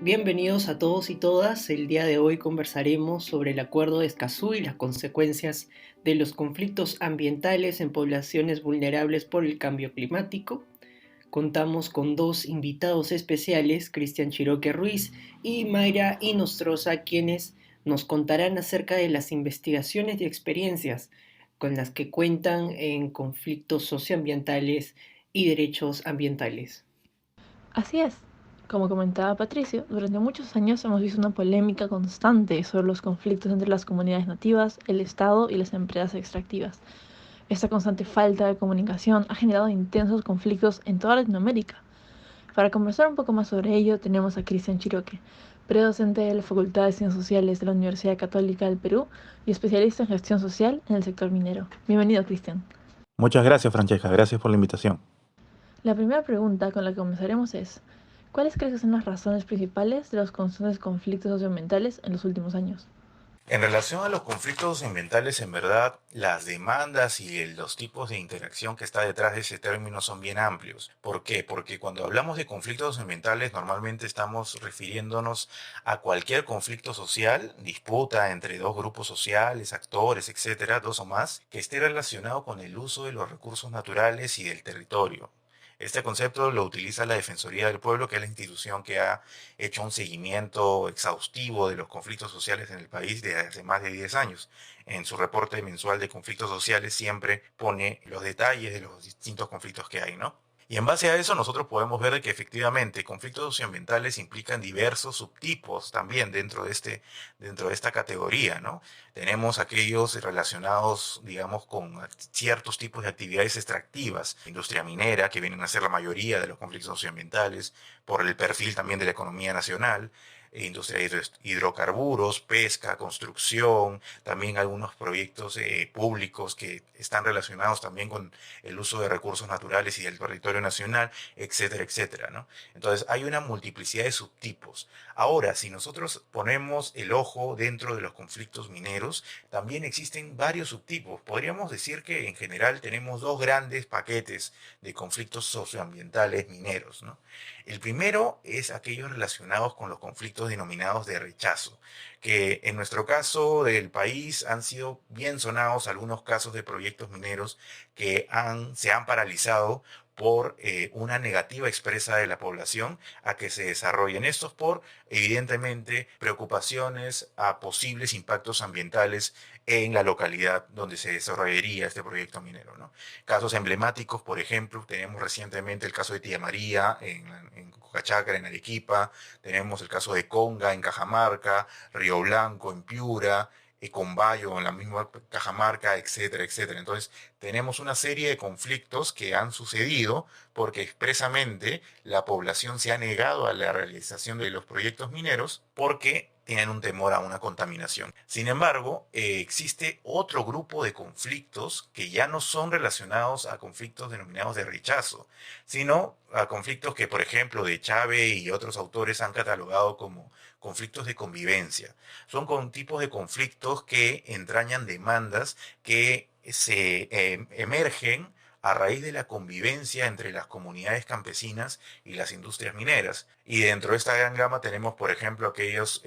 Bienvenidos a todos y todas. El día de hoy conversaremos sobre el Acuerdo de Escazú y las consecuencias de los conflictos ambientales en poblaciones vulnerables por el cambio climático. Contamos con dos invitados especiales, Cristian Chiroque Ruiz y Mayra Inostroza, quienes nos contarán acerca de las investigaciones y experiencias con las que cuentan en conflictos socioambientales y derechos ambientales. Así es. Como comentaba Patricio, durante muchos años hemos visto una polémica constante sobre los conflictos entre las comunidades nativas, el Estado y las empresas extractivas. Esta constante falta de comunicación ha generado intensos conflictos en toda Latinoamérica. Para conversar un poco más sobre ello, tenemos a Cristian Chiroque, predocente de la Facultad de Ciencias Sociales de la Universidad Católica del Perú y especialista en gestión social en el sector minero. Bienvenido, Cristian. Muchas gracias, Francesca. Gracias por la invitación. La primera pregunta con la que comenzaremos es, ¿cuáles crees que son las razones principales de los constantes conflictos socioambientales en los últimos años? En relación a los conflictos ambientales, en verdad, las demandas y los tipos de interacción que está detrás de ese término son bien amplios. ¿Por qué? Porque cuando hablamos de conflictos ambientales, normalmente estamos refiriéndonos a cualquier conflicto social, disputa entre dos grupos sociales, actores, etcétera, dos o más, que esté relacionado con el uso de los recursos naturales y del territorio. Este concepto lo utiliza la Defensoría del Pueblo, que es la institución que ha hecho un seguimiento exhaustivo de los conflictos sociales en el país desde hace más de 10 años. En su reporte mensual de conflictos sociales siempre pone los detalles de los distintos conflictos que hay, ¿no? Y en base a eso nosotros podemos ver de que efectivamente conflictos socioambientales implican diversos subtipos también dentro de esta categoría, ¿no? Tenemos aquellos relacionados, digamos, con ciertos tipos de actividades extractivas, industria minera, que vienen a ser la mayoría de los conflictos socioambientales, por el perfil también de la economía nacional, industria de hidrocarburos, pesca, construcción, también algunos proyectos públicos que están relacionados también con el uso de recursos naturales y del territorio nacional, etcétera, etcétera, ¿no? Entonces hay una multiplicidad de subtipos. Ahora, si nosotros ponemos el ojo dentro de los conflictos mineros, también existen varios subtipos. Podríamos decir que en general tenemos dos grandes paquetes de conflictos socioambientales mineros, ¿no? El primero es aquellos relacionados con los conflictos denominados de rechazo, que en nuestro caso del país han sido bien sonados algunos casos de proyectos mineros que se han paralizado por una negativa expresa de la población a que se desarrollen estos por, evidentemente, preocupaciones a posibles impactos ambientales en la localidad donde se desarrollaría este proyecto minero, ¿no? Casos emblemáticos, por ejemplo, tenemos recientemente el caso de Tía María en Cocachacra, en Arequipa, tenemos el caso de Conga en Cajamarca, Río Blanco en Piura, Combayo en la misma Cajamarca, etcétera, etcétera. Entonces, tenemos una serie de conflictos que han sucedido porque expresamente la población se ha negado a la realización de los proyectos mineros porque tienen un temor a una contaminación. Sin embargo, existe otro grupo de conflictos que ya no son relacionados a conflictos denominados de rechazo, sino a conflictos que, por ejemplo, de Chávez y otros autores han catalogado como conflictos de convivencia. Son con tipos de conflictos que entrañan demandas que se emergen a raíz de la convivencia entre las comunidades campesinas y las industrias mineras. Y dentro de esta gran gama tenemos, por ejemplo, aquellos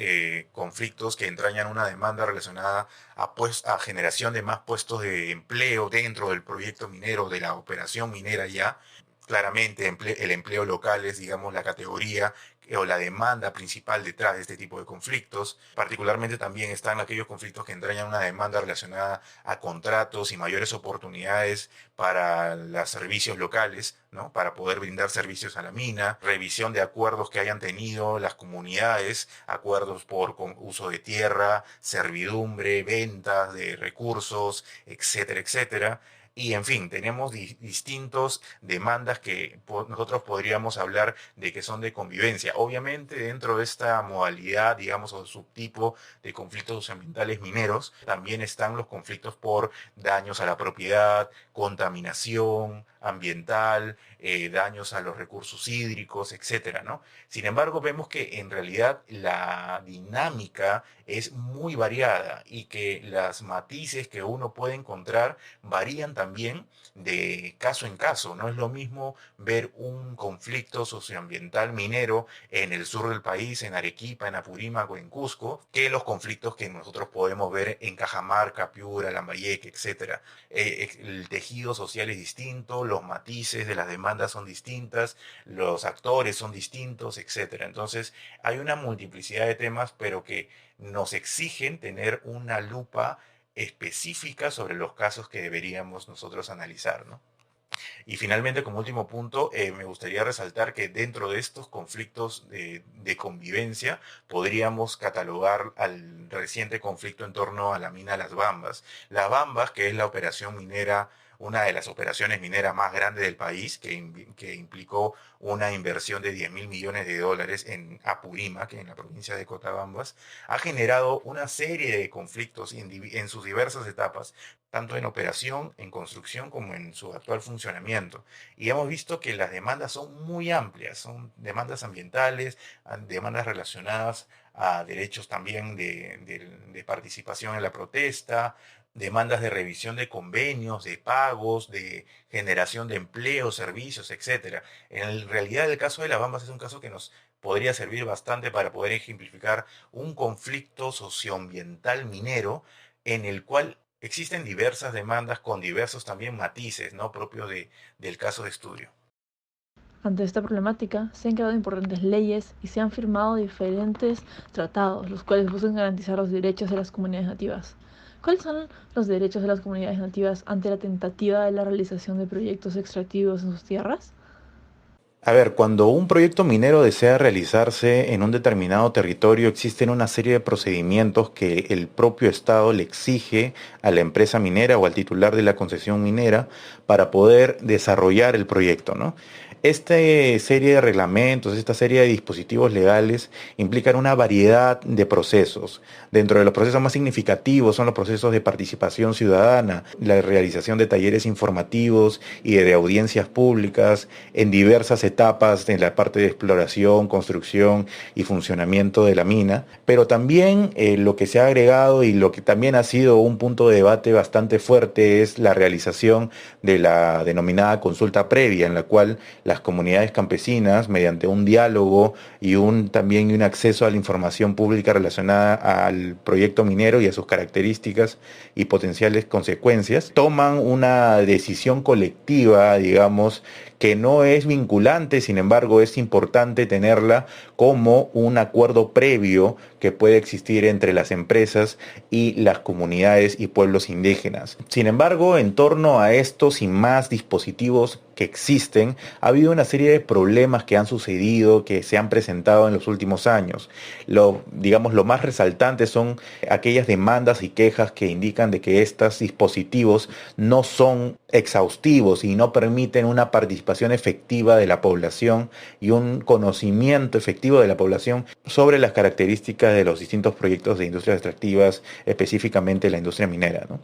conflictos que entrañan una demanda relacionada a generación de más puestos de empleo dentro del proyecto minero, de la operación minera ya. Claramente el empleo local es, digamos, la categoría o la demanda principal detrás de este tipo de conflictos. Particularmente también están aquellos conflictos que entrañan una demanda relacionada a contratos y mayores oportunidades para los servicios locales, ¿no? Para poder brindar servicios a la mina, revisión de acuerdos que hayan tenido las comunidades, acuerdos por uso de tierra, servidumbre, ventas de recursos, etcétera, etcétera. Y en fin, tenemos distintos demandas que nosotros podríamos hablar de que son de convivencia. Obviamente dentro de esta modalidad, digamos, o subtipo de conflictos ambientales mineros, también están los conflictos por daños a la propiedad, contaminación ambiental, daños a los recursos hídricos, etcétera, ¿no? Sin embargo, vemos que en realidad la dinámica es muy variada y que las matices que uno puede encontrar varían también también de caso en caso. No es lo mismo ver un conflicto socioambiental minero en el sur del país, en Arequipa, en Apurímac o en Cusco, que los conflictos que nosotros podemos ver en Cajamarca, Piura, Lambayeque, etcétera. El tejido social es distinto, los matices de las demandas son distintas, los actores son distintos, etcétera. Entonces, hay una multiplicidad de temas, pero que nos exigen tener una lupa específica sobre los casos que deberíamos nosotros analizar, ¿no? Y finalmente, como último punto, me gustaría resaltar que dentro de estos conflictos de convivencia podríamos catalogar al reciente conflicto en torno a la mina Las Bambas. Las Bambas, que es la operación minera, una de las operaciones mineras más grandes del país, que implicó una inversión de 10.000 millones de dólares en Apurímac, en la provincia de Cotabambas, ha generado una serie de conflictos en sus diversas etapas, tanto en operación, en construcción, como en su actual funcionamiento. Y hemos visto que las demandas son muy amplias, son demandas ambientales, demandas relacionadas a derechos también de participación en la protesta, demandas de revisión de convenios, de pagos, de generación de empleo, servicios, etcétera. En realidad, el caso de las Bambas es un caso que nos podría servir bastante para poder ejemplificar un conflicto socioambiental minero en el cual existen diversas demandas con diversos también matices, ¿no? Propios del caso de estudio. Ante esta problemática, se han creado importantes leyes y se han firmado diferentes tratados, los cuales buscan garantizar los derechos de las comunidades nativas. ¿Cuáles son los derechos de las comunidades nativas ante la tentativa de la realización de proyectos extractivos en sus tierras? A ver, cuando un proyecto minero desea realizarse en un determinado territorio, existen una serie de procedimientos que el propio Estado le exige a la empresa minera o al titular de la concesión minera para poder desarrollar el proyecto, ¿no? Esta serie de reglamentos, esta serie de dispositivos legales implican una variedad de procesos. Dentro de los procesos más significativos son los procesos de participación ciudadana, la realización de talleres informativos y de audiencias públicas en diversas etapas en la parte de exploración, construcción y funcionamiento de la mina. Pero también lo que se ha agregado y lo que también ha sido un punto de debate bastante fuerte es la realización de la denominada consulta previa, en la cual las comunidades campesinas, mediante un diálogo y también un acceso a la información pública relacionada al proyecto minero y a sus características y potenciales consecuencias, toman una decisión colectiva, digamos, que no es vinculante, sin embargo es importante tenerla como un acuerdo previo que puede existir entre las empresas y las comunidades y pueblos indígenas. Sin embargo, en torno a estos y más dispositivos que existen, ha habido una serie de problemas que han sucedido, que se han presentado en los últimos años. Lo más resaltante son aquellas demandas y quejas que indican de que estos dispositivos no son exhaustivos y no permiten una participación efectiva de la población y un conocimiento efectivo de la población sobre las características de los distintos proyectos de industrias extractivas, específicamente la industria minera, ¿no?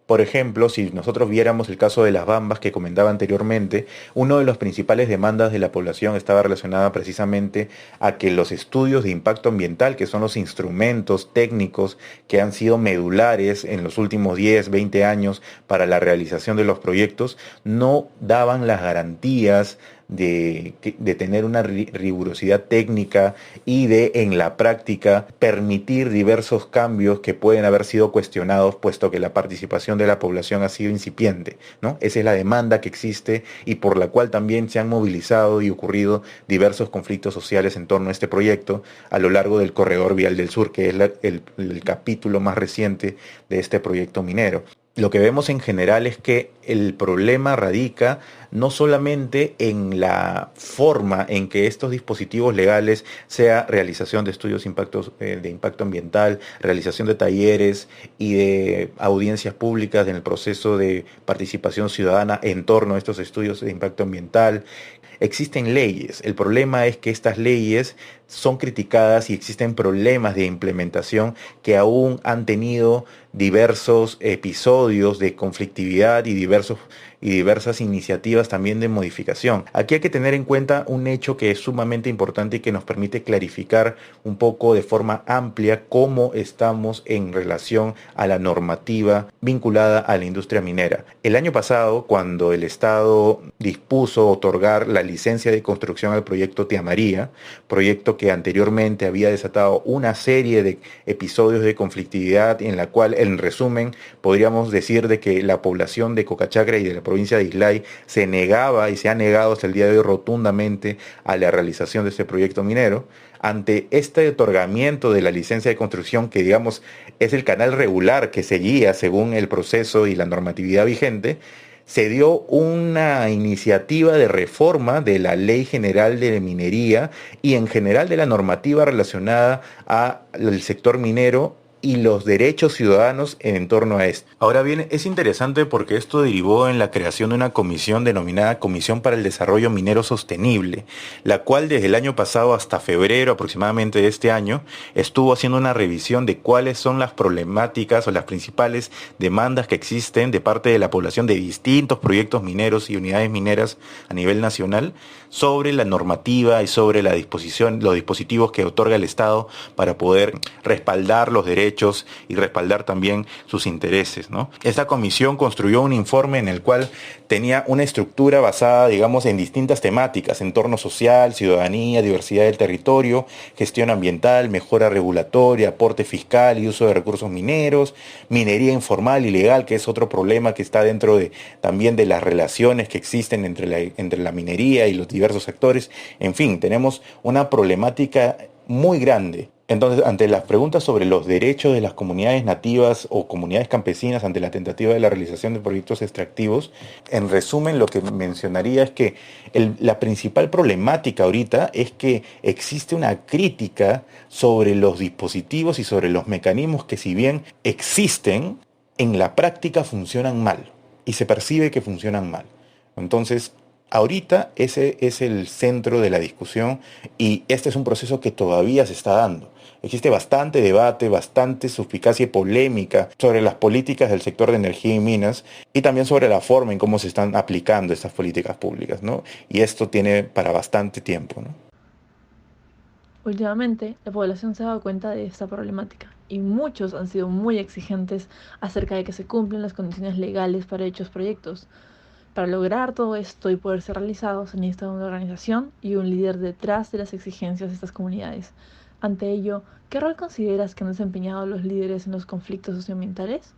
Por ejemplo, si nosotros viéramos el caso de las Bambas que comentaba anteriormente, una de las principales demandas de la población estaba relacionada precisamente a que los estudios de impacto ambiental, que son los instrumentos técnicos que han sido medulares en los últimos 10, 20 años para la realización de los proyectos, no daban las garantías de tener una rigurosidad técnica y de en la práctica permitir diversos cambios que pueden haber sido cuestionados puesto que la participación de la población ha sido incipiente, ¿no? Esa es la demanda que existe y por la cual también se han movilizado y ocurrido diversos conflictos sociales en torno a este proyecto a lo largo del Corredor Vial del Sur, que es el capítulo más reciente de este proyecto minero. Lo que vemos en general es que el problema radica no solamente en la forma en que estos dispositivos legales, sea realización de estudios de impacto ambiental, realización de talleres y de audiencias públicas en el proceso de participación ciudadana en torno a estos estudios de impacto ambiental. Existen leyes. El problema es que estas leyes son criticadas y existen problemas de implementación que aún han tenido diversos episodios de conflictividad y y diversas iniciativas también de modificación. Aquí hay que tener en cuenta un hecho que es sumamente importante y que nos permite clarificar un poco de forma amplia cómo estamos en relación a la normativa vinculada a la industria minera. El año pasado, cuando el Estado dispuso otorgar la licencia de construcción al proyecto Tía María, proyecto que anteriormente había desatado una serie de episodios de conflictividad en la cual, en resumen, podríamos decir de que la población de Cocachacra y de la provincia de Islay se negaba y se ha negado hasta el día de hoy rotundamente a la realización de este proyecto minero. Ante este otorgamiento de la licencia de construcción, que digamos es el canal regular que seguía según el proceso y la normatividad vigente, se dio una iniciativa de reforma de la Ley General de Minería y en general de la normativa relacionada al sector minero y los derechos ciudadanos en torno a esto. Ahora bien, es interesante porque esto derivó en la creación de una comisión denominada Comisión para el Desarrollo Minero Sostenible, la cual desde el año pasado hasta febrero aproximadamente de este año estuvo haciendo una revisión de cuáles son las problemáticas o las principales demandas que existen de parte de la población de distintos proyectos mineros y unidades mineras a nivel nacional sobre la normativa y sobre la disposición, los dispositivos que otorga el Estado para poder respaldar los derechos y respaldar también sus intereses, ¿no? Esta comisión construyó un informe en el cual tenía una estructura basada, digamos, en distintas temáticas: entorno social, ciudadanía, diversidad del territorio, gestión ambiental, mejora regulatoria, aporte fiscal y uso de recursos mineros, minería informal y legal, que es otro problema que está dentro también de las relaciones que existen entre la minería y los diversos actores. En fin, tenemos una problemática muy grande. Entonces, ante las preguntas sobre los derechos de las comunidades nativas o comunidades campesinas ante la tentativa de la realización de proyectos extractivos, en resumen, lo que mencionaría es que la principal problemática ahorita es que existe una crítica sobre los dispositivos y sobre los mecanismos que, si bien existen, en la práctica funcionan mal y se percibe que funcionan mal. Entonces, ahorita ese es el centro de la discusión y este es un proceso que todavía se está dando. Existe bastante debate, bastante suspicacia y polémica sobre las políticas del sector de energía y minas y también sobre la forma en cómo se están aplicando estas políticas públicas, ¿no? Y esto tiene para bastante tiempo, ¿no? Últimamente, la población se ha dado cuenta de esta problemática y muchos han sido muy exigentes acerca de que se cumplan las condiciones legales para dichos proyectos. Para lograr todo esto y poder ser realizado, se necesita una organización y un líder detrás de las exigencias de estas comunidades. Ante ello, ¿qué rol consideras que han desempeñado los líderes en los conflictos socioambientales?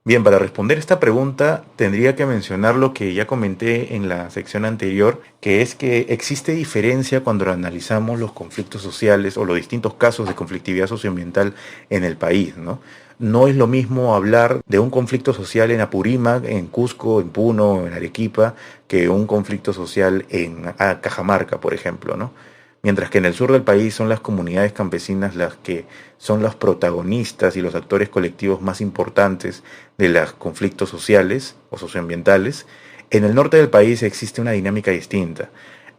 Bien, para responder esta pregunta tendría que mencionar lo que ya comenté en la sección anterior, que es que existe diferencia cuando analizamos los conflictos sociales o los distintos casos de conflictividad socioambiental en el país, ¿no? No es lo mismo hablar de un conflicto social en Apurímac, en Cusco, en Puno, en Arequipa, que un conflicto social en Cajamarca, por ejemplo, ¿no? Mientras que en el sur del país son las comunidades campesinas las que son los protagonistas y los actores colectivos más importantes de los conflictos sociales o socioambientales, en el norte del país existe una dinámica distinta.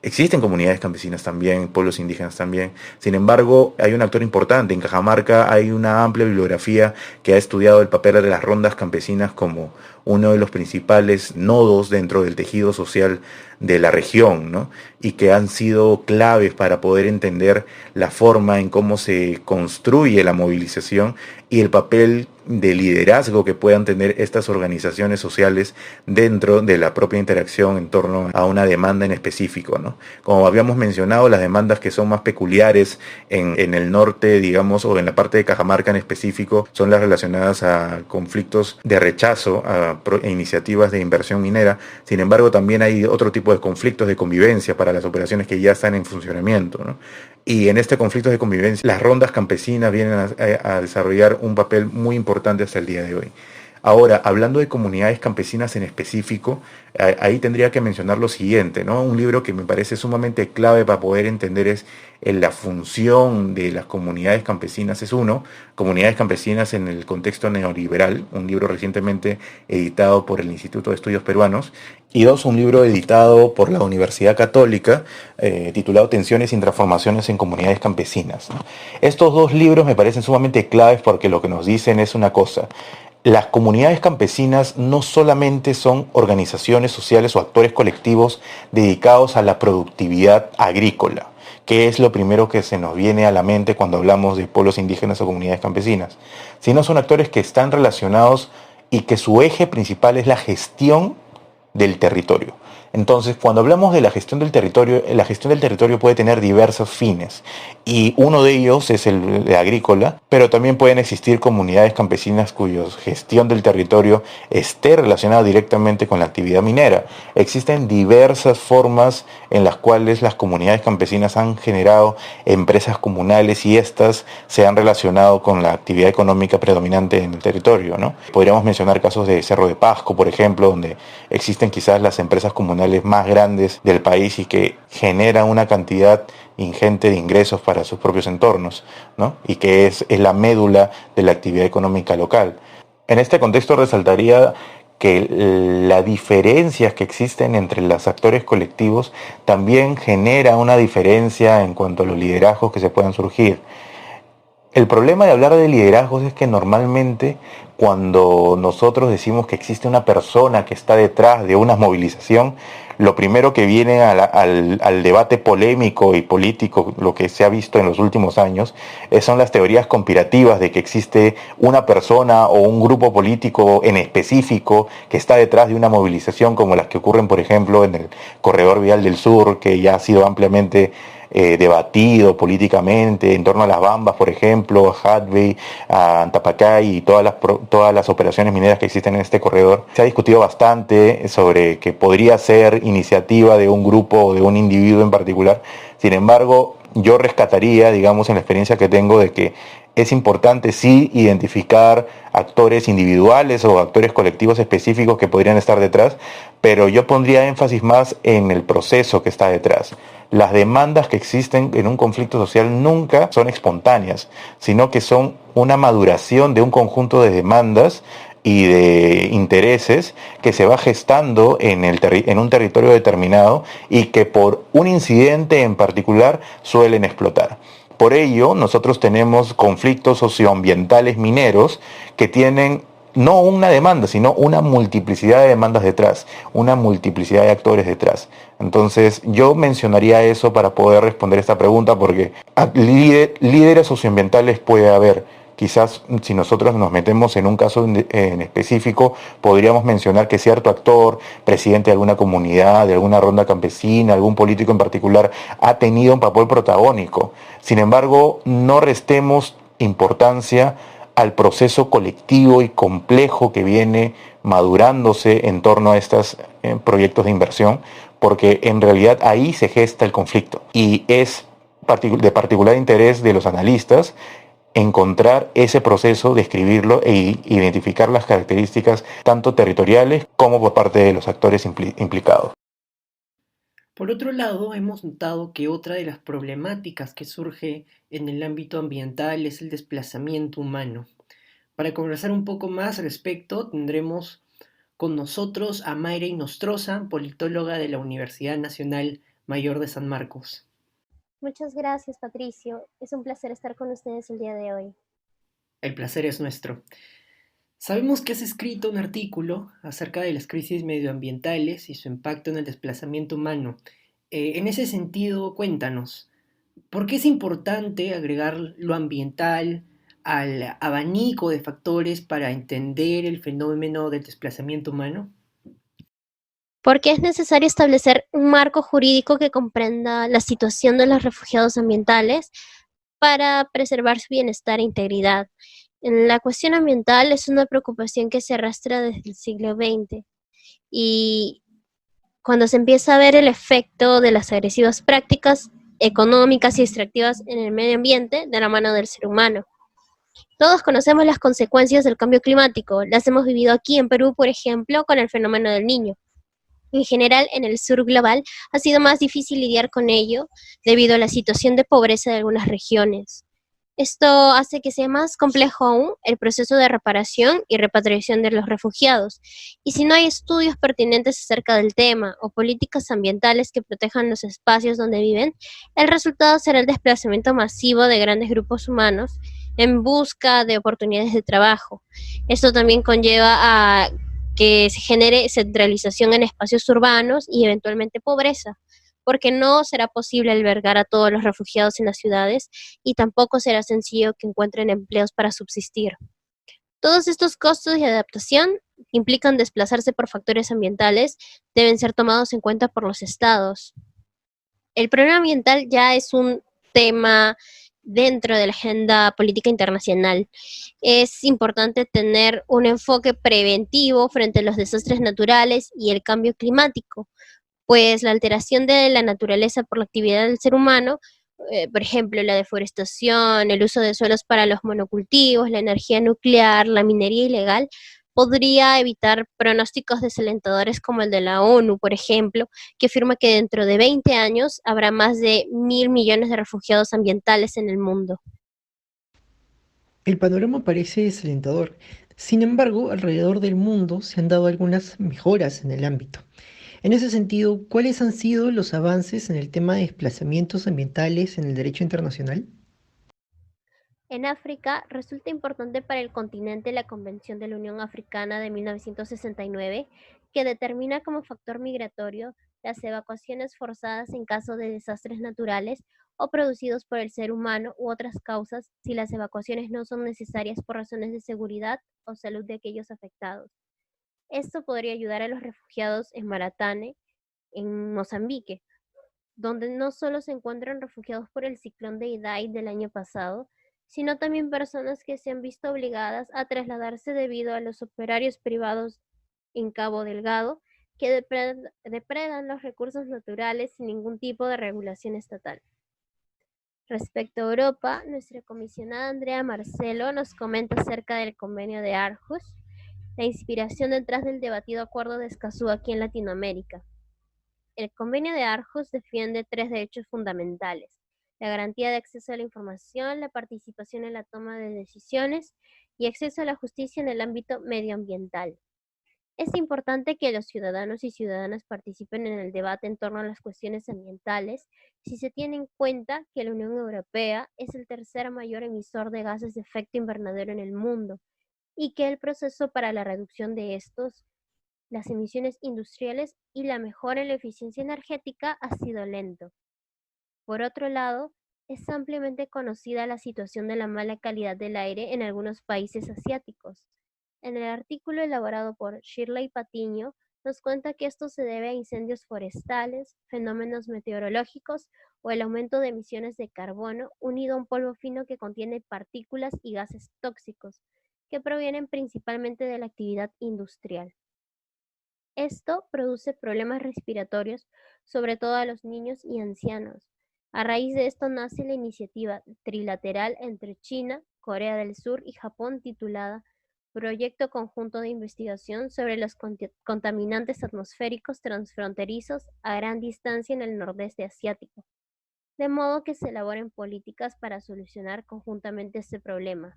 Existen comunidades campesinas también, pueblos indígenas también. Sin embargo, hay un actor importante. En Cajamarca hay una amplia bibliografía que ha estudiado el papel de las rondas campesinas como uno de los principales nodos dentro del tejido social de la región, ¿no? Y que han sido claves para poder entender la forma en cómo se construye la movilización y el papel de liderazgo que puedan tener estas organizaciones sociales dentro de la propia interacción en torno a una demanda en específico, ¿no? Como habíamos mencionado, las demandas que son más peculiares en el norte, digamos, o en la parte de Cajamarca en específico, son las relacionadas a conflictos de rechazo a iniciativas de inversión minera. Sin embargo, también hay otro tipo de conflictos de convivencia para las operaciones que ya están en funcionamiento, ¿no? Y en este conflicto de convivencia, las rondas campesinas vienen a desarrollar un papel muy importante hasta el día de hoy. Ahora, hablando de comunidades campesinas en específico, ahí tendría que mencionar lo siguiente, ¿no? Un libro que me parece sumamente clave para poder entender es la función de las comunidades campesinas. Es uno, Comunidades Campesinas en el Contexto Neoliberal, un libro recientemente editado por el Instituto de Estudios Peruanos. Y dos, un libro editado por la Universidad Católica, titulado Tensiones y Transformaciones en Comunidades Campesinas, ¿no? Estos dos libros me parecen sumamente claves porque lo que nos dicen es una cosa. Las comunidades campesinas no solamente son organizaciones sociales o actores colectivos dedicados a la productividad agrícola, que es lo primero que se nos viene a la mente cuando hablamos de pueblos indígenas o comunidades campesinas, sino son actores que están relacionados y que su eje principal es la gestión del territorio. Entonces, cuando hablamos de la gestión del territorio puede tener diversos fines y uno de ellos es el agrícola, pero también pueden existir comunidades campesinas cuya gestión del territorio esté relacionada directamente con la actividad minera. Existen diversas formas en las cuales las comunidades campesinas han generado empresas comunales y estas se han relacionado con la actividad económica predominante en el territorio, ¿no? Podríamos mencionar casos de Cerro de Pasco, por ejemplo, donde existen quizás las empresas comunales más grandes del país y que generan una cantidad ingente de ingresos para sus propios entornos, ¿no? Y que es la médula de la actividad económica local. En este contexto resaltaría que las diferencias que existen entre los actores colectivos también genera una diferencia en cuanto a los liderazgos que se puedan surgir. El problema de hablar de liderazgos es que normalmente cuando nosotros decimos que existe una persona que está detrás de una movilización, lo primero que viene al debate polémico y político, lo que se ha visto en los últimos años, son las teorías conspirativas de que existe una persona o un grupo político en específico que está detrás de una movilización como las que ocurren, por ejemplo, en el Corredor Vial del Sur, que ya ha sido ampliamente debatido políticamente en torno a las Bambas, por ejemplo, a Hadley, a Antapacay y todas las operaciones mineras que existen en este corredor. Se ha discutido bastante sobre que podría ser iniciativa de un grupo o de un individuo en particular. Sin embargo, yo rescataría, digamos, en la experiencia que tengo de que es importante sí identificar actores individuales o actores colectivos específicos que podrían estar detrás, pero yo pondría énfasis más en el proceso que está detrás. Las demandas que existen en un conflicto social nunca son espontáneas, sino que son una maduración de un conjunto de demandas y de intereses que se va gestando en un territorio determinado y que por un incidente en particular suelen explotar. Por ello, nosotros tenemos conflictos socioambientales mineros que tienen no una demanda, sino una multiplicidad de demandas detrás, una multiplicidad de actores detrás. Entonces, yo mencionaría eso para poder responder esta pregunta, porque líderes socioambientales puede haber. Quizás si nosotros nos metemos en un caso en específico, podríamos mencionar que cierto actor, presidente de alguna comunidad, de alguna ronda campesina, algún político en particular, ha tenido un papel protagónico. Sin embargo, no restemos importancia al proceso colectivo y complejo que viene madurándose en torno a estos proyectos de inversión, porque en realidad ahí se gesta el conflicto y es de particular interés de los analistas encontrar ese proceso, describirlo e identificar las características tanto territoriales como por parte de los actores implicados. Por otro lado, hemos notado que otra de las problemáticas que surge en el ámbito ambiental es el desplazamiento humano. Para conversar un poco más al respecto, tendremos con nosotros a Mayra Inostroza, politóloga de la Universidad Nacional Mayor de San Marcos. Muchas gracias, Patricio. Es un placer estar con ustedes el día de hoy. El placer es nuestro. Sabemos que has escrito un artículo acerca de las crisis medioambientales y su impacto en el desplazamiento humano. En ese sentido, cuéntanos, ¿por qué es importante agregar lo ambiental al abanico de factores para entender el fenómeno del desplazamiento humano? Porque es necesario establecer un marco jurídico que comprenda la situación de los refugiados ambientales para preservar su bienestar e integridad. La cuestión ambiental es una preocupación que se arrastra desde el siglo XX y cuando se empieza a ver el efecto de las agresivas prácticas económicas y extractivas en el medio ambiente de la mano del ser humano. Todos conocemos las consecuencias del cambio climático, las hemos vivido aquí en Perú, por ejemplo, con el fenómeno del Niño. En general, en el sur global ha sido más difícil lidiar con ello debido a la situación de pobreza de algunas regiones. Esto hace que sea más complejo aún el proceso de reparación y repatriación de los refugiados. Y si no hay estudios pertinentes acerca del tema o políticas ambientales que protejan los espacios donde viven, el resultado será el desplazamiento masivo de grandes grupos humanos en busca de oportunidades de trabajo. Esto también conlleva a que se genere centralización en espacios urbanos y eventualmente pobreza, porque no será posible albergar a todos los refugiados en las ciudades y tampoco será sencillo que encuentren empleos para subsistir. Todos estos costos de adaptación implican desplazarse por factores ambientales, deben ser tomados en cuenta por los estados. El problema ambiental ya es un tema dentro de la agenda política internacional. Es importante tener un enfoque preventivo frente a los desastres naturales y el cambio climático, pues la alteración de la naturaleza por la actividad del ser humano, por ejemplo, la deforestación, el uso de suelos para los monocultivos, la energía nuclear, la minería ilegal, podría evitar pronósticos desalentadores como el de la ONU, por ejemplo, que afirma que dentro de 20 años habrá más de 1.000 millones de refugiados ambientales en el mundo. El panorama parece desalentador. Sin embargo, alrededor del mundo se han dado algunas mejoras en el ámbito. En ese sentido, ¿cuáles han sido los avances en el tema de desplazamientos ambientales en el derecho internacional? En África, resulta importante para el continente la Convención de la Unión Africana de 1969, que determina como factor migratorio las evacuaciones forzadas en caso de desastres naturales o producidos por el ser humano u otras causas si las evacuaciones no son necesarias por razones de seguridad o salud de aquellos afectados. Esto podría ayudar a los refugiados en Maratane, en Mozambique, donde no solo se encuentran refugiados por el ciclón de Idai del año pasado, sino también personas que se han visto obligadas a trasladarse debido a los operarios privados en Cabo Delgado que depredan los recursos naturales sin ningún tipo de regulación estatal. Respecto a Europa, nuestra comisionada Andrea Marcelo nos comenta acerca del convenio de Aarhus, la inspiración detrás del debatido acuerdo de Escazú aquí en Latinoamérica. El Convenio de Aarhus defiende tres derechos fundamentales: la garantía de acceso a la información, la participación en la toma de decisiones y acceso a la justicia en el ámbito medioambiental. Es importante que los ciudadanos y ciudadanas participen en el debate en torno a las cuestiones ambientales si se tiene en cuenta que la Unión Europea es el tercer mayor emisor de gases de efecto invernadero en el mundo y que el proceso para la reducción de estos, las emisiones industriales y la mejora en la eficiencia energética ha sido lento. Por otro lado, es ampliamente conocida la situación de la mala calidad del aire en algunos países asiáticos. En el artículo elaborado por Shirley Patiño, nos cuenta que esto se debe a incendios forestales, fenómenos meteorológicos o el aumento de emisiones de carbono unido a un polvo fino que contiene partículas y gases tóxicos, que provienen principalmente de la actividad industrial. Esto produce problemas respiratorios, sobre todo a los niños y ancianos. A raíz de esto nace la iniciativa trilateral entre China, Corea del Sur y Japón titulada Proyecto Conjunto de Investigación sobre los Contaminantes Atmosféricos Transfronterizos a Gran Distancia en el Nordeste Asiático, de modo que se elaboren políticas para solucionar conjuntamente este problema.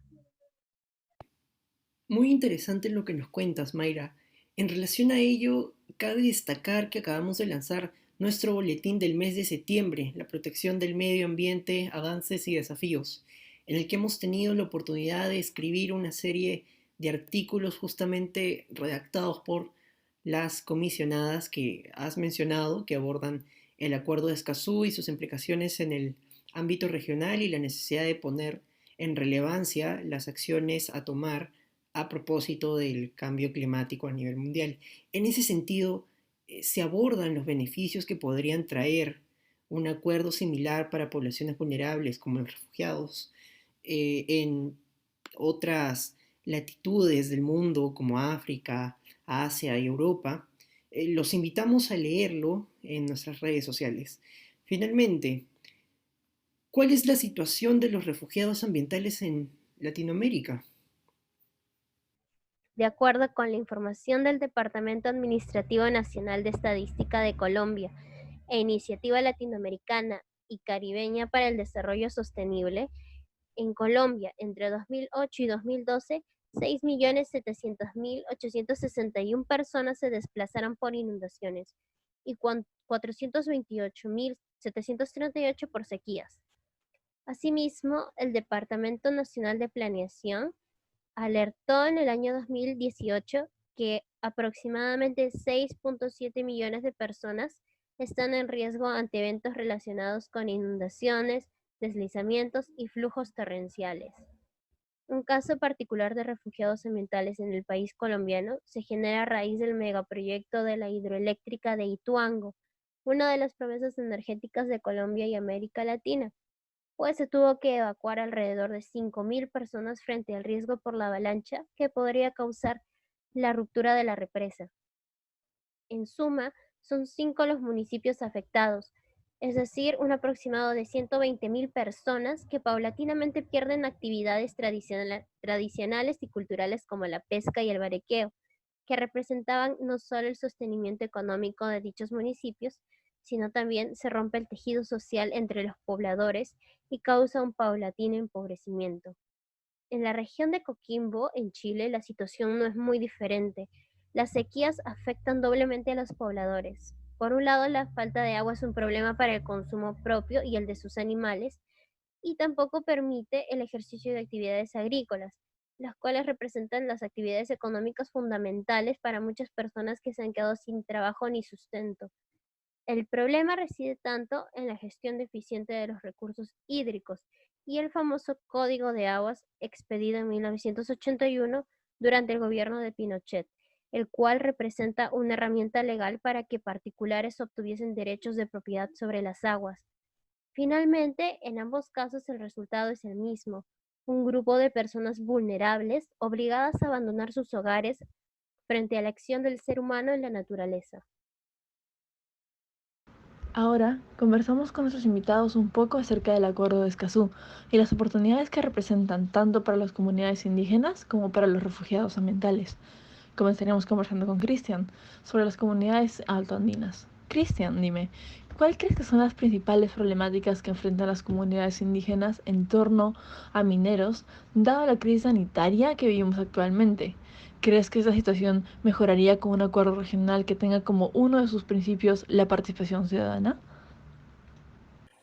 Muy interesante lo que nos cuentas, Mayra. En relación a ello, cabe destacar que acabamos de lanzar nuestro boletín del mes de septiembre, la protección del medio ambiente, avances y desafíos, en el que hemos tenido la oportunidad de escribir una serie de artículos justamente redactados por las comisionadas que has mencionado, que abordan el acuerdo de Escazú y sus implicaciones en el ámbito regional y la necesidad de poner en relevancia las acciones a tomar a propósito del cambio climático a nivel mundial. En ese sentido, se abordan los beneficios que podrían traer un acuerdo similar para poblaciones vulnerables como los refugiados en otras latitudes del mundo como África, Asia y Europa. Los invitamos a leerlo en nuestras redes sociales. Finalmente, ¿cuál es la situación de los refugiados ambientales en Latinoamérica? De acuerdo con la información del Departamento Administrativo Nacional de Estadística de Colombia e Iniciativa Latinoamericana y Caribeña para el Desarrollo Sostenible, en Colombia, entre 2008 y 2012, 6.700.861 personas se desplazaron por inundaciones y 428.738 por sequías. Asimismo, el Departamento Nacional de Planeación alertó en el año 2018 que aproximadamente 6.7 millones de personas están en riesgo ante eventos relacionados con inundaciones, deslizamientos y flujos torrenciales. Un caso particular de refugiados ambientales en el país colombiano se genera a raíz del megaproyecto de la hidroeléctrica de Ituango, una de las promesas energéticas de Colombia y América Latina, pues se tuvo que evacuar alrededor de 5.000 personas frente al riesgo por la avalancha que podría causar la ruptura de la represa. En suma, son 5 los municipios afectados, es decir, un aproximado de 120.000 personas que paulatinamente pierden actividades tradicionales y culturales como la pesca y el barequeo, que representaban no solo el sostenimiento económico de dichos municipios, sino también se rompe el tejido social entre los pobladores y causa un paulatino empobrecimiento. En la región de Coquimbo, en Chile, la situación no es muy diferente. Las sequías afectan doblemente a los pobladores. Por un lado, la falta de agua es un problema para el consumo propio y el de sus animales, y tampoco permite el ejercicio de actividades agrícolas, las cuales representan las actividades económicas fundamentales para muchas personas que se han quedado sin trabajo ni sustento. El problema reside tanto en la gestión deficiente de los recursos hídricos y el famoso Código de Aguas expedido en 1981 durante el gobierno de Pinochet, el cual representa una herramienta legal para que particulares obtuviesen derechos de propiedad sobre las aguas. Finalmente, en ambos casos el resultado es el mismo: un grupo de personas vulnerables obligadas a abandonar sus hogares frente a la acción del ser humano en la naturaleza. Ahora conversamos con nuestros invitados un poco acerca del Acuerdo de Escazú y las oportunidades que representan tanto para las comunidades indígenas como para los refugiados ambientales. Comenzaremos conversando con Cristian sobre las comunidades altoandinas. Cristian, dime, ¿cuál crees que son las principales problemáticas que enfrentan las comunidades indígenas en torno a mineros, dada la crisis sanitaria que vivimos actualmente? ¿Crees que esta situación mejoraría con un acuerdo regional que tenga como uno de sus principios la participación ciudadana?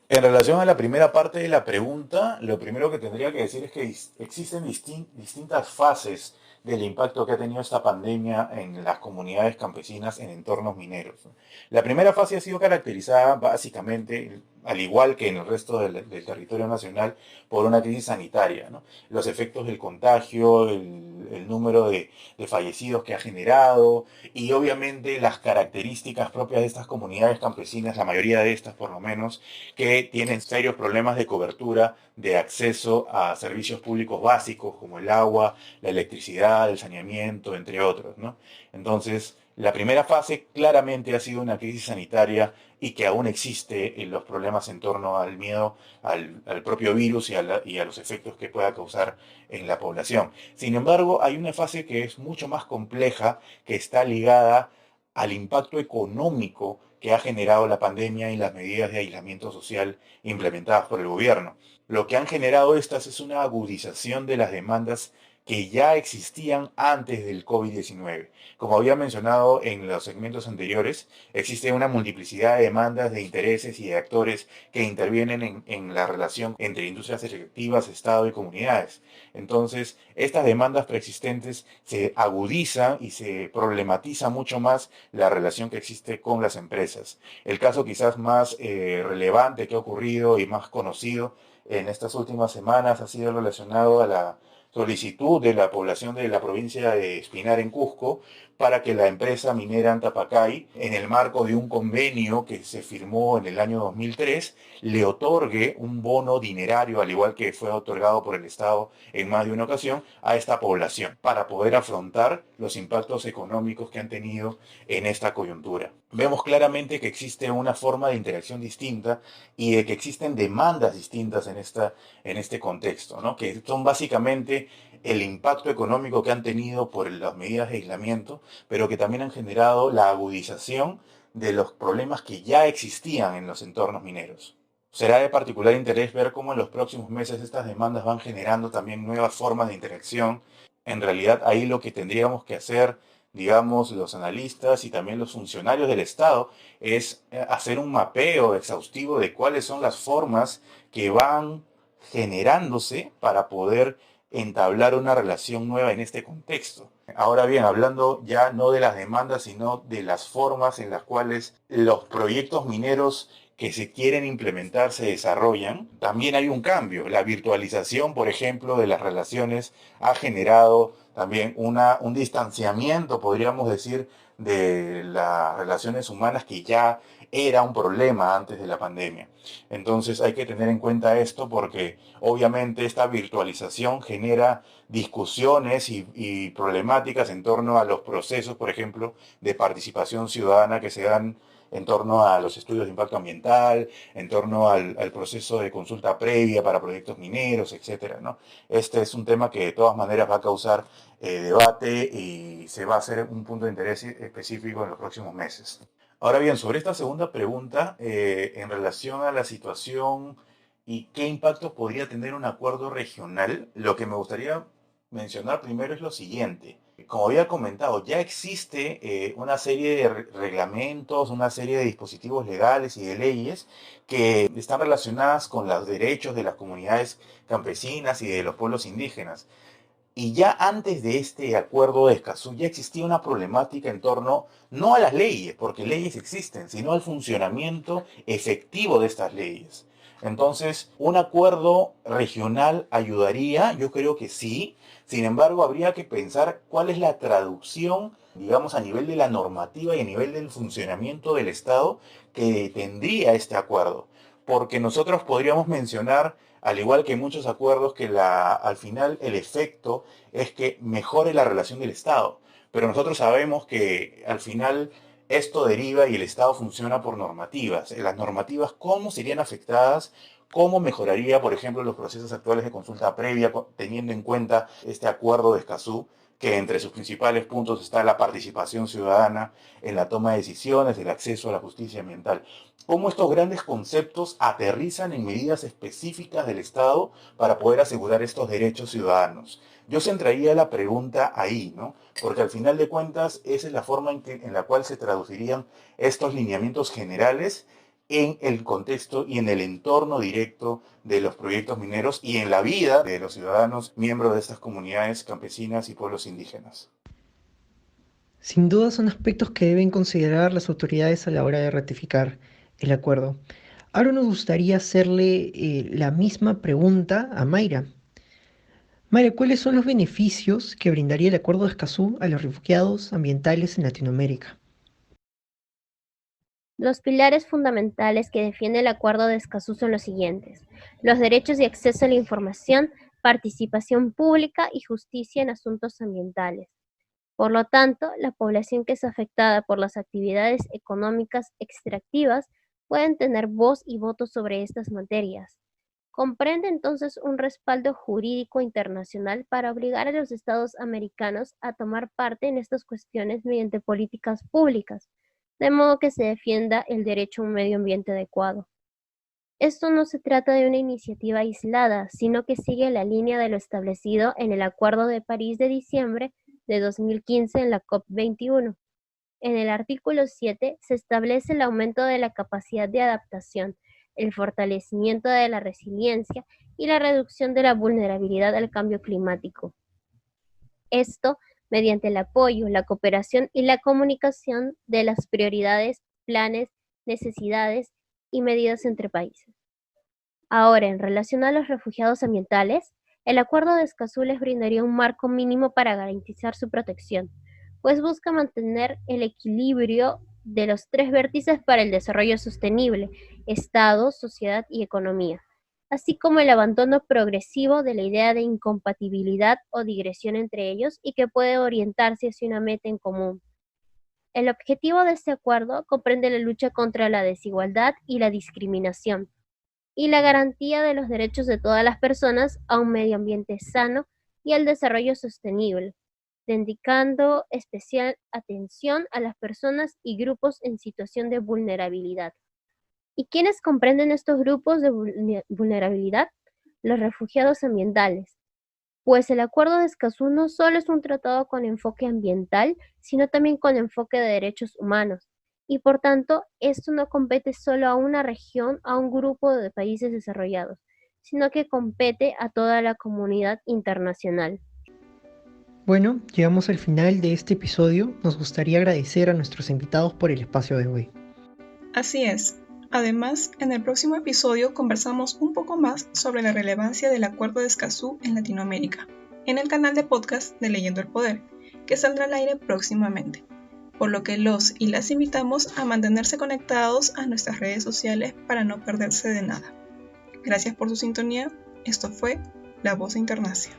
En relación a la primera parte de la pregunta, lo primero que tendría que decir es que existen distintas fases del impacto que ha tenido esta pandemia en las comunidades campesinas en entornos mineros, ¿no? La primera fase ha sido caracterizada básicamente, al igual que en el resto del territorio nacional, por una crisis sanitaria, ¿no? Los efectos del contagio, el número de fallecidos que ha generado y obviamente las características propias de estas comunidades campesinas, la mayoría de estas por lo menos, que tienen serios problemas de cobertura, de acceso a servicios públicos básicos como el agua, la electricidad, el saneamiento, entre otros, ¿no? Entonces, la primera fase claramente ha sido una crisis sanitaria y que aún existe en los problemas en torno al miedo al propio virus y a los efectos que pueda causar en la población. Sin embargo, hay una fase que es mucho más compleja, que está ligada al impacto económico que ha generado la pandemia y las medidas de aislamiento social implementadas por el gobierno. Lo que han generado estas es una agudización de las demandas que ya existían antes del COVID-19. Como había mencionado en los segmentos anteriores, existe una multiplicidad de demandas, de intereses y de actores que intervienen en la relación entre industrias extractivas, Estado y comunidades. Entonces, estas demandas preexistentes se agudizan y se problematiza mucho más la relación que existe con las empresas. El caso quizás más relevante que ha ocurrido y más conocido en estas últimas semanas ha sido relacionado a la solicitud de la población de la provincia de Espinar en Cusco para que la empresa minera Antapacay, en el marco de un convenio que se firmó en el año 2003, le otorgue un bono dinerario, al igual que fue otorgado por el Estado en más de una ocasión, a esta población para poder afrontar los impactos económicos que han tenido en esta coyuntura. Vemos claramente que existe una forma de interacción distinta y de que existen demandas distintas en este contexto, ¿no? Que son básicamente el impacto económico que han tenido por las medidas de aislamiento, pero que también han generado la agudización de los problemas que ya existían en los entornos mineros. Será de particular interés ver cómo en los próximos meses estas demandas van generando también nuevas formas de interacción. En realidad, ahí lo que tendríamos que hacer, digamos, los analistas y también los funcionarios del Estado, es hacer un mapeo exhaustivo de cuáles son las formas que van generándose para poder entablar una relación nueva en este contexto. Ahora bien, hablando ya no de las demandas, sino de las formas en las cuales los proyectos mineros que se quieren implementar se desarrollan, también hay un cambio. La virtualización, por ejemplo, de las relaciones ha generado también un distanciamiento, podríamos decir, de las relaciones humanas que ya era un problema antes de la pandemia. Entonces hay que tener en cuenta esto porque obviamente esta virtualización genera discusiones y problemáticas en torno a los procesos, por ejemplo, de participación ciudadana que se dan en torno a los estudios de impacto ambiental, en torno al proceso de consulta previa para proyectos mineros, etcétera, ¿no? Este es un tema que de todas maneras va a causar debate y se va a hacer un punto de interés específico en los próximos meses. Ahora bien, sobre esta segunda pregunta, en relación a la situación y qué impacto podría tener un acuerdo regional, lo que me gustaría mencionar primero es lo siguiente. Como había comentado, ya existe una serie de reglamentos, una serie de dispositivos legales y de leyes que están relacionadas con los derechos de las comunidades campesinas y de los pueblos indígenas. Y ya antes de este acuerdo de Escazú ya existía una problemática en torno no a las leyes, porque leyes existen, sino al funcionamiento efectivo de estas leyes. Entonces, un acuerdo regional ayudaría, yo creo que sí. Sin embargo, habría que pensar cuál es la traducción, digamos, a nivel de la normativa y a nivel del funcionamiento del Estado que tendría este acuerdo. Porque nosotros podríamos mencionar, al igual que muchos acuerdos, que al final el efecto es que mejore la relación del Estado. Pero nosotros sabemos que al final esto deriva y el Estado funciona por normativas. Las normativas, ¿cómo serían afectadas? ¿Cómo mejoraría, por ejemplo, los procesos actuales de consulta previa, teniendo en cuenta este acuerdo de Escazú, que entre sus principales puntos está la participación ciudadana en la toma de decisiones, el acceso a la justicia ambiental? ¿Cómo estos grandes conceptos aterrizan en medidas específicas del Estado para poder asegurar estos derechos ciudadanos? Yo centraría la pregunta ahí, ¿no? Porque al final de cuentas, esa es la forma en la cual se traducirían estos lineamientos generales en el contexto y en el entorno directo de los proyectos mineros y en la vida de los ciudadanos miembros de estas comunidades campesinas y pueblos indígenas. Sin duda son aspectos que deben considerar las autoridades a la hora de ratificar el acuerdo. Ahora nos gustaría hacerle la misma pregunta a Mayra. Mayra, ¿cuáles son los beneficios que brindaría el acuerdo de Escazú a los refugiados ambientales en Latinoamérica? Los pilares fundamentales que defiende el Acuerdo de Escazú son los siguientes: los derechos de acceso a la información, participación pública y justicia en asuntos ambientales. Por lo tanto, la población que es afectada por las actividades económicas extractivas pueden tener voz y voto sobre estas materias. Comprende entonces un respaldo jurídico internacional para obligar a los estados americanos a tomar parte en estas cuestiones mediante políticas públicas, de modo que se defienda el derecho a un medio ambiente adecuado. Esto no se trata de una iniciativa aislada, sino que sigue la línea de lo establecido en el Acuerdo de París de diciembre de 2015 en la COP21. En el artículo 7 se establece el aumento de la capacidad de adaptación, el fortalecimiento de la resiliencia y la reducción de la vulnerabilidad al cambio climático. Esto mediante el apoyo, la cooperación y la comunicación de las prioridades, planes, necesidades y medidas entre países. Ahora, en relación a los refugiados ambientales, el Acuerdo de Escazú les brindaría un marco mínimo para garantizar su protección, pues busca mantener el equilibrio de los tres vértices para el desarrollo sostenible: Estado, sociedad y economía, así como el abandono progresivo de la idea de incompatibilidad o digresión entre ellos y que puede orientarse hacia una meta en común. El objetivo de este acuerdo comprende la lucha contra la desigualdad y la discriminación, y la garantía de los derechos de todas las personas a un medio ambiente sano y al desarrollo sostenible, dedicando especial atención a las personas y grupos en situación de vulnerabilidad. ¿Y quiénes comprenden estos grupos de vulnerabilidad? Los refugiados ambientales, pues el Acuerdo de Escazú no solo es un tratado con enfoque ambiental, sino también con enfoque de derechos humanos, y por tanto, esto no compete solo a una región, a un grupo de países desarrollados, sino que compete a toda la comunidad internacional. Bueno, llegamos al final de este episodio. Nos gustaría agradecer a nuestros invitados por el espacio de hoy. Así es. Además, en el próximo episodio conversamos un poco más sobre la relevancia del Acuerdo de Escazú en Latinoamérica, en el canal de podcast de Leyendo el Poder, que saldrá al aire próximamente, por lo que los y las invitamos a mantenerse conectados a nuestras redes sociales para no perderse de nada. Gracias por su sintonía. Esto fue La Voz de Internacia.